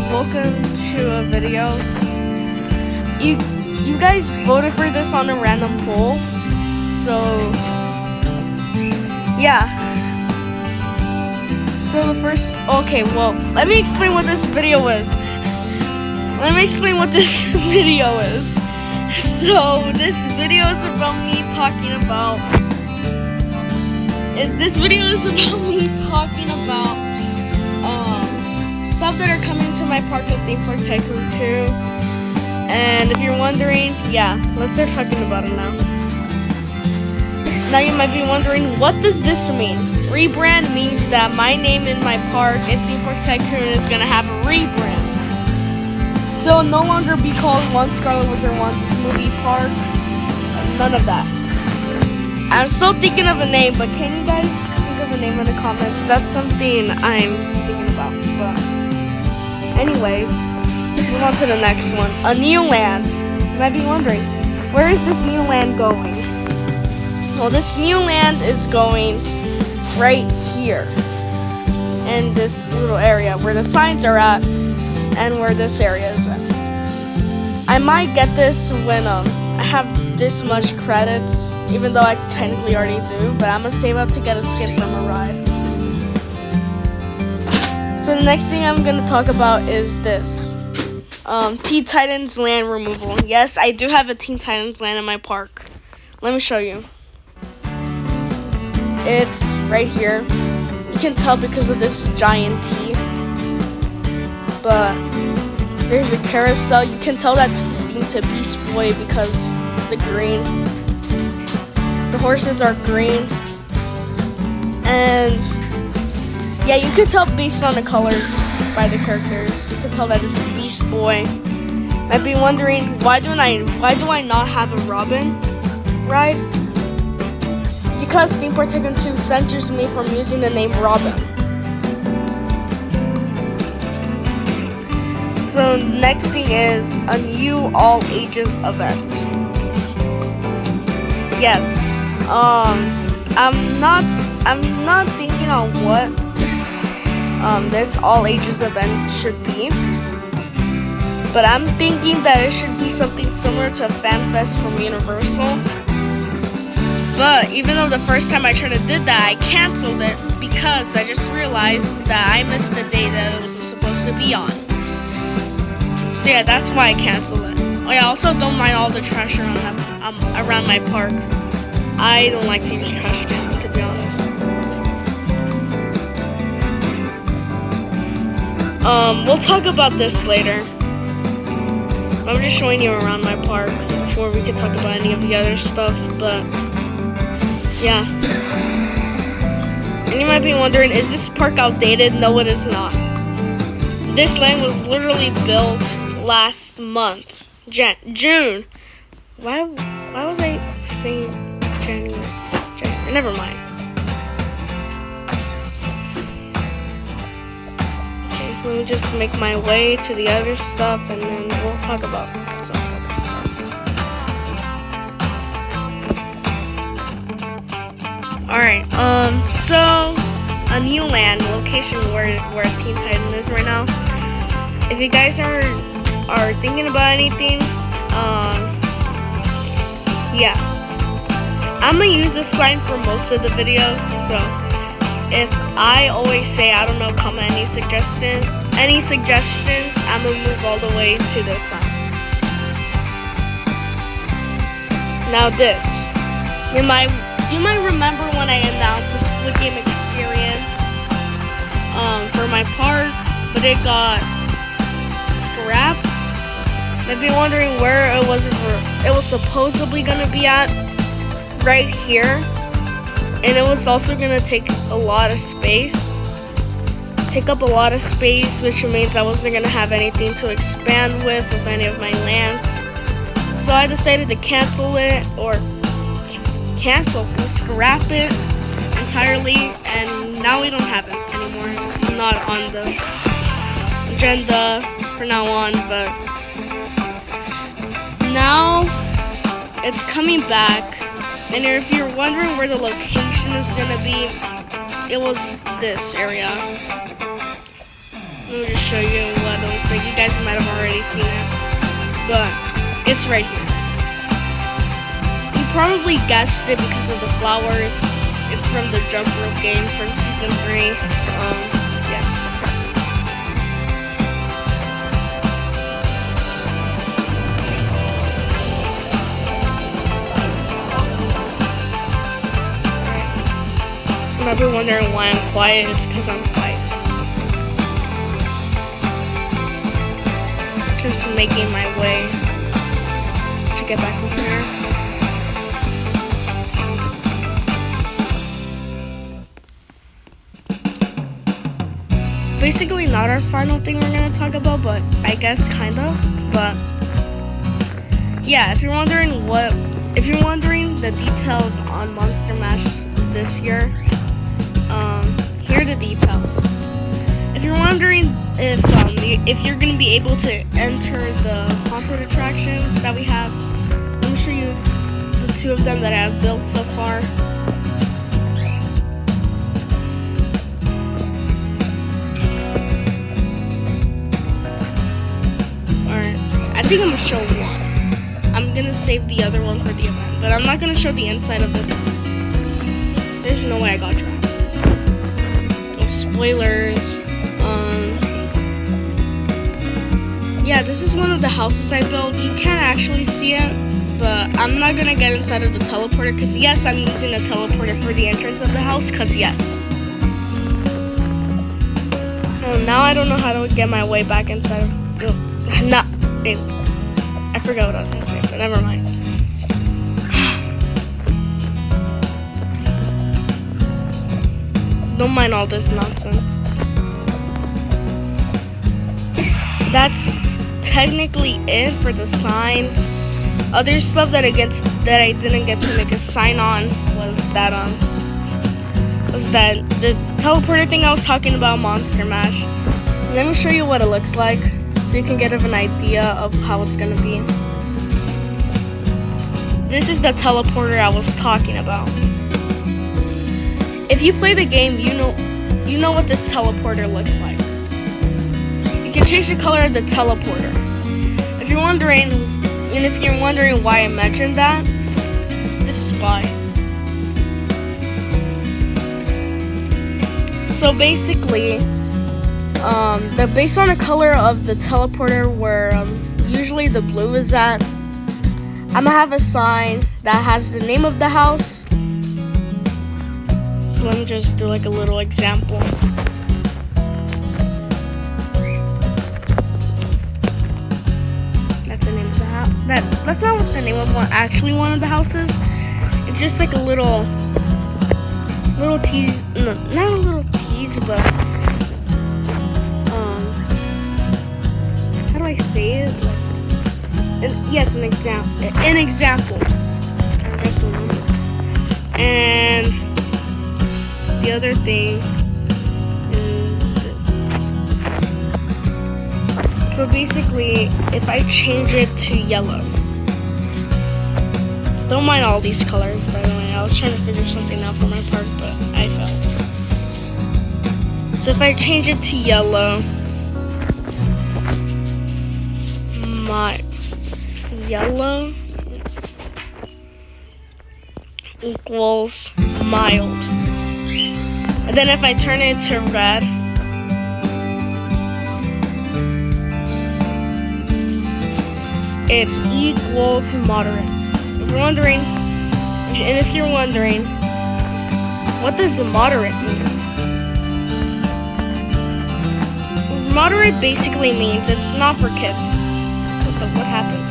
welcome to a video. You guys voted for this on a random poll, so yeah. So the first, okay, well, let me explain what this video is. So this video is about me talking about. Stuff that are coming to my park at Theme Park Tycoon 2. And if you're wondering, yeah, let's start talking about it now. Now you might be wondering, what does this mean? Rebrand means that my name in my park at Theme Park Tycoon is gonna have a rebrand. So it'll no longer be called One Scarlet Wizard One Movie Park. None of that. I'm still thinking of a name, but can you guys think of a name in the comments? That's something I'm thinking about. But anyways, move on to the next one. A new land. You might be wondering, where is this new land going? Well, this new land is going right here. In this little area where the signs are at and where this area is at. I might get this when I have this much credits, even though I technically already do, but I'm gonna save up to get a skin from a ride. So the next thing I'm gonna talk about is this. Teen Titans land removal. Yes, I do have a Teen Titans land in my park. Let me show you. It's right here. You can tell because of this giant T. But there's a carousel. You can tell that this is themed to Beast Boy because the green. The horses are green. And yeah, you can tell based on the colors by the characters. You can tell that this is Beast Boy. Might be wondering, why do I not have a Robin ride? It's because Theme Park Tycoon 2 censors me from using the name Robin. So next thing is a new all ages event. Yes. I'm not thinking on what this all ages event should be. But I'm thinking that it should be something similar to a fan fest from Universal. But even though the first time I tried to do that, I canceled it because I just realized that I missed the day that it was supposed to be on. So yeah, that's why I canceled it. Oh yeah, also don't mind all the trash around my park. I don't like to use trash cans, to be honest. We'll talk about this later. I'm just showing you around my park before we can talk about any of the other stuff, but yeah. And you might be wondering, is this park outdated? No, it is not. This land was literally built last month, June. Why was I saying January? Never mind. Okay, let me just make my way to the other stuff, and then we'll talk about some other stuff. Alright, so a new land location where Teen Titan is right now. If you guys are thinking about anything, yeah, I'm gonna use this sign for most of the videos. So if I always say I don't know, comment any suggestions, I'm gonna move all the way to this sign. Now this, you might remember when I announced the Squid Game experience for my park, but it got scrapped. Might be wondering where it was supposedly gonna be at, right here, and it was also gonna take up a lot of space, which means I wasn't gonna have anything to expand with any of my lands. So I decided to scrap it entirely, and now we don't have it anymore. It's not on the agenda for now on, but now it's coming back. And if you're wondering where the location is gonna be, it was this area. Let me just show you what it looks like. guys might have already seen it, but it's right here. You probably guessed it because of the flowers. It's from the jump rope game from season 3. Yeah. You might be wondering why I'm quiet. It's because I'm quiet. Just making my way to get back in here. Basically not our final thing we're gonna talk about, but I guess kinda. But yeah, if you're wondering the details on Monster Mash this year, here are the details. If you're wondering if you're gonna be able to enter the haunted attractions that we have, let me show you the 2 of them that I have built so far. I think I'm gonna show one. I'm gonna save the other one for the event, but I'm not gonna show the inside of this one. There's no way I got trapped. No spoilers. Yeah, this is one of the houses I built. You can't actually see it, but I'm not gonna get inside of the teleporter because yes, I'm using a teleporter for the entrance of the house. Cause yes. Oh, now I don't know how to get my way back inside of. Not. I forgot what I was gonna say, but never mind. Don't mind all this nonsense. That's technically it for the signs. Other stuff that I didn't get to make a sign on was that the teleporter thing I was talking about, Monster Mash. Let me show you what it looks like, so you can get an idea of how it's gonna be. This is the teleporter I was talking about. If you play the game, you know what this teleporter looks like. You can change the color of the teleporter. If you're wondering why I mentioned that, this is why. So basically, based on the color of the teleporter where usually the blue is at, I'm gonna have a sign that has the name of the house. So let me just do like a little example. That's the name of the house. That's not what the name of one of the houses. It's just like a little tease. No, not a little tease, but how do I say it? Yes, an example. And the other thing is this. So basically, if I change it to yellow, don't mind all these colors, by the way. I was trying to figure something out for my park, but I failed. So if I change it to yellow, my yellow equals mild. And then if I turn it to red, it's equal to moderate. If you're wondering, what does the moderate mean? Moderate basically means it's not for kids. What happened?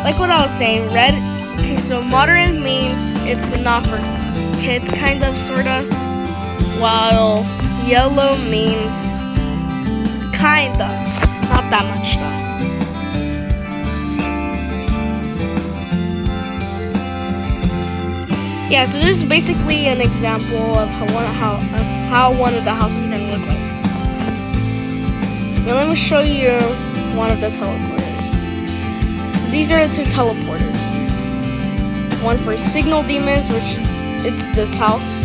Like what I was saying, red. Okay, so moderate means it's not for kids, kind of, sorta. While yellow means kinda, not that much though. Yeah, so this is basically an example of how one of the houses is gonna look like. Now let me show you one of the teleporters. So these are the 2 teleporters. One for signal demons, which it's this house.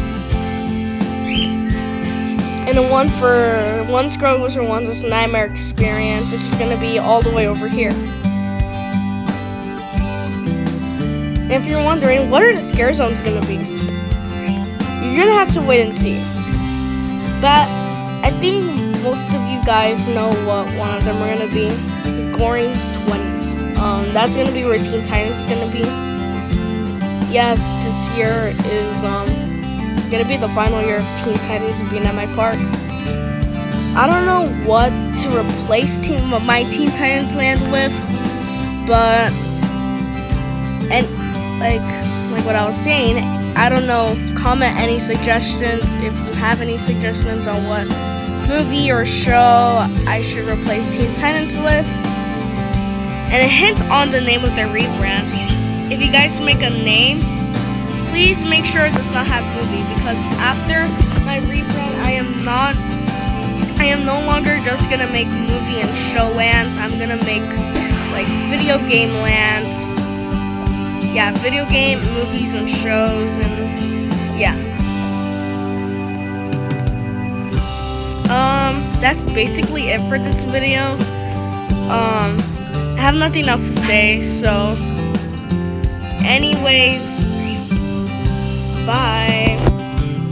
and a one for One Scroll Wizard One's is Nightmare Experience, which is gonna be all the way over here. And if you're wondering, what are the scare zones gonna be? You're gonna have to wait and see. But I think most of you guys know what one of them are gonna be. Goring 20s. That's gonna be where Teen Titans is gonna be. Yes, this year is gonna be the final year of Teen Titans being at my park. I don't know what to replace my Teen Titans Land with, but like what I was saying, I don't know. Comment any suggestions if you have any suggestions on what movie or show I should replace Teen Titans with. And a hint on the name of their rebrand. If you guys make a name, please make sure it does not have movie, because after my rebrand, I am no longer just gonna make movie and show lands. I'm gonna make like video game lands. Yeah, video game, movies, and shows, and yeah. That's basically it for this video. I have nothing else to say, so anyways, bye.